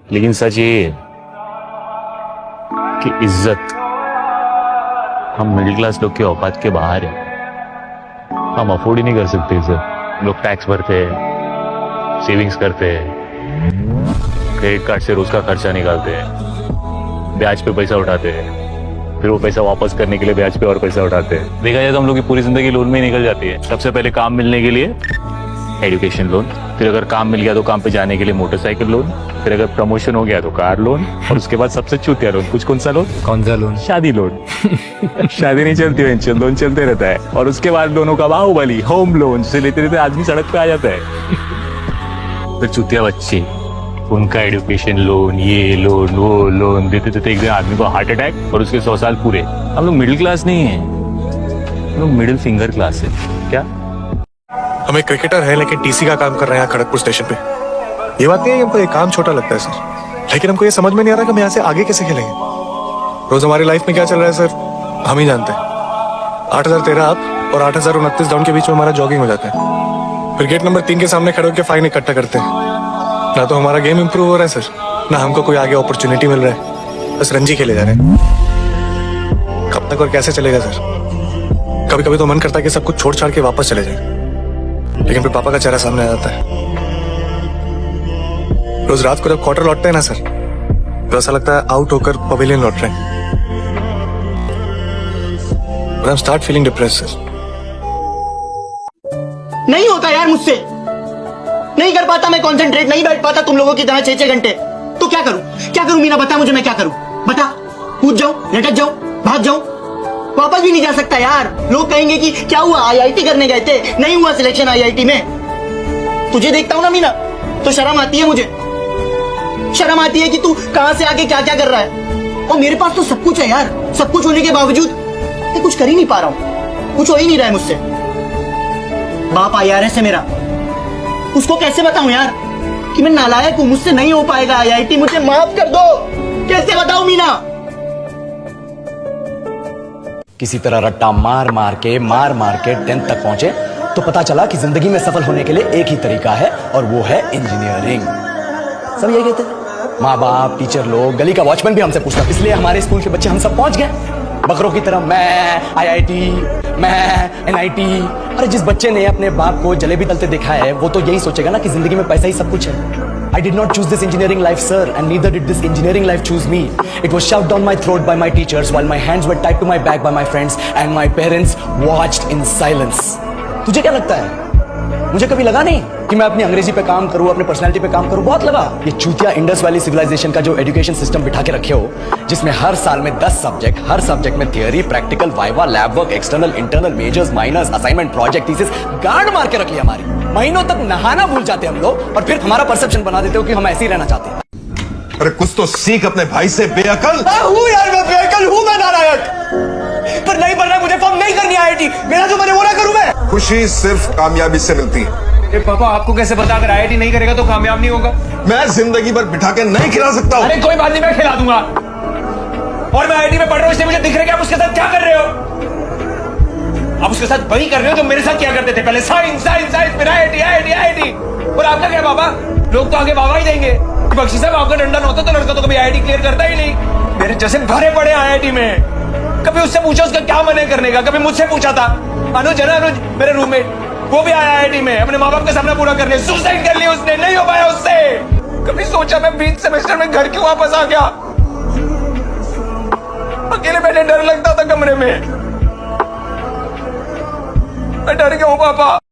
लेकिन सच ये है कि इज्जत हम मिडिल क्लास लोग के औकात के बाहर है। हम अफोर्ड ही नहीं कर सकते इसे। लोग टैक्स भरते हैं, सेविंग्स करते हैं, क्रेडिट कार्ड से रोज का खर्चा निकालते हैं, ब्याज पे पैसा उठाते हैं, फिर वो पैसा वापस करने के लिए ब्याज पे और पैसा उठाते हैं। देखा जाए तो हम लोग की पूरी जिंदगी लोन में ही निकल जाती है। सबसे पहले काम मिलने के लिए एजुकेशन लोन, फिर अगर काम मिल गया तो काम पे जाने के लिए मोटरसाइकिल लोन, फिर अगर प्रमोशन हो गया तो कार लोन, और उसके बाद सबसे चूतिया लोन। कुछ कौन सा लोन? कौन सा लोन? शादी लोन। शादी नहीं चलती है, लोन चलते रहता है। और उसके बाद लोनों का बाहुबली होम लोन से लेते लेते आदमी सड़क पे आ जाता है। फिर चूतिया बच्चे, उनका एजुकेशन लोन, ये लोन वो लोन देते देते एक दिन आदमी को हार्ट अटैक और उसके 100 साल पूरे। हम लोग मिडिल क्लास नहीं है, हम लोग मिडिल फिंगर क्लास है। क्या हम एक क्रिकेटर है लेकिन टीसी का काम कर रहे हैं खड़गपुर स्टेशन पे। ये बात नहीं है कि हमको ये काम छोटा लगता है सर, लेकिन हमको ये समझ में नहीं आ रहा कि हम यहाँ से आगे कैसे खेलेंगे। रोज हमारी लाइफ में क्या चल रहा है सर, हम ही जानते हैं। 8013 अप और 8029 डाउन के बीच में हमारा जॉगिंग हो जाता है। फिर गेट नंबर 3 के सामने खड़े होकर फाइन इकट्ठा करते हैं। ना तो हमारा गेम इंप्रूव हो रहा है सर, ना हमको कोई आगे अपॉर्चुनिटी मिल रहा है। बस रणजी खेले जा रहे हैं। कब तक और कैसे चलेगा सर? कभी कभी तो मन करता है कि सब कुछ छोड़ छाड़ के वापस चले जाए, लेकिन फिर पापा का चेहरा सामने आ जाता है। रोज रात को जब क्वार्टर लौटते हैं ना सर, तो ऐसा लगता है आउट होकर पवेलियन लौट रहे हैं। I am start feeling depressed sir. नहीं होता यार मुझसे, नहीं कर पाता मैं कंसंट्रेट, नहीं बैठ पाता तुम लोगों की तरह 6-6 घंटे। तो क्या करूं मीना, बता मुझे, मैं क्या करूं? बता, कूद जाऊं, लटक जाऊं, भाग जाऊं? वापस भी नहीं जा सकता यार। लोग कहेंगे कि क्या हुआ, आईआईटी करने गए थे, नहीं हुआ सिलेक्शन आईआईटी में। तुझे देखता हूं ना मीना, तो शर्म आती है मुझे। शर्म आती है कि तू कहां से आके क्या क्या कर रहा है। और मेरे पास तो सब कुछ है यार, सब कुछ होने के बावजूद मैं कुछ कर ही नहीं पा रहा हूं, कुछ हो ही नहीं रहा है मुझसे। बाप आईआरएस है मेरा, उसको कैसे बताऊं यार कि मैं नालायक हूं, मुझसे नहीं हो पाएगा आईआईटी, मुझे माफ कर दो। कैसे बताऊं मीना? किसी तरह रट्टा मार मार के 10th तक पहुंचे तो पता चला कि जिंदगी में सफल होने के लिए एक ही तरीका है, और वो है इंजीनियरिंग। सब यही कहते हैं, माँ बाप, टीचर लोग, गली का वॉचमैन भी हमसे पूछता। इसलिए हमारे स्कूल के बच्चे हम सब पहुंच गए बकरों की तरह, मैं आईआईटी, मैं एनआईटी। अरे जिस बच्चे ने अपने बाप को जलेबी तलते देखा है, वो तो यही सोचेगा ना कि जिंदगी में पैसा ही सब कुछ है। I did not choose this engineering life, sir, and neither did this engineering life choose me. It was shoved down my throat by my teachers, while my hands were tied to my back by my friends, and my parents watched in silence. तुझे क्या लगता है? मुझे कभी लगा नहीं कि मैं अपनी अंग्रेजी पे काम करूं, अपनी पर्सनालिटी पे काम करूं? बहुत लगा। ये चूतिया इंडस वैली सिविलाइजेशन का जो एजुकेशन सिस्टम बिठा के रखे हो, जिसमें हर साल में 10 सब्जेक्ट, हर सब्जेक्ट में theory, practical, viva, lab work, external, internal, majors, minors, assignment, project, thesis, गार्ड मार के रखी हमारी। महीनों तक नहाना भूल जाते हम लोग, और फिर हमारा परसेप्शन बना देते हो कि हम ऐसे ही रहना चाहते हैं। अरे कुछ तो सीख अपने भाई से, बेअकल। हूँ यार, मैं बेअकल हूँ, मैं नालायक, पर नहीं बनना मुझे, फॉर्म नहीं करनी आईआईटी। मेरा जो मैंने वो ना करूं मैं। खुशी सिर्फ कामयाबी से मिलती है। पापा आपको कैसे पता, अगर आईआईटी नहीं करेगा तो कामयाब नहीं होगा? मैं जिंदगी भर बिठा के नहीं खिला सकता हूँ। अरे कोई बात नहीं, मैं खिला दूंगा। और मैं आईआईटी में पढ़ रहा हूँ, इसलिए मुझे दिख रहा है कि आप उसके साथ क्या कर रहे हो। आप उसके साथ वही कर रहे हो जो मेरे साथ क्या करते थे पहले, साइंस साइंस साइंस, फिर आईआईटी आईआईटी आईआईटी। और आपका क्या पापा, लोग तो आगे वाहवाही देंगे। बख्शी साहब, आपका डंडा न होता तो लड़का तो कभी आईआईटी क्लियर करता ही नहीं। मेरे जैसे भरे पड़े आईआईटी में। कभी उससे पूछा उसका क्या मन है करने का, कभी मुझसे पूछा था। अनुज है ना, अनुज मेरे रूममेट, वो भी आया आईआईटी में, अपने माँ बाप के सामने पूरा कर लिया, सुसाइड कर लिया उसने, नहीं हो पाया उससे। कभी सोचा मैं 20 सेमेस्टर में घर क्यों वापस आ गया? अकेले बैठे डर लगता था कमरे में, मैं डर गया हूँ पापा।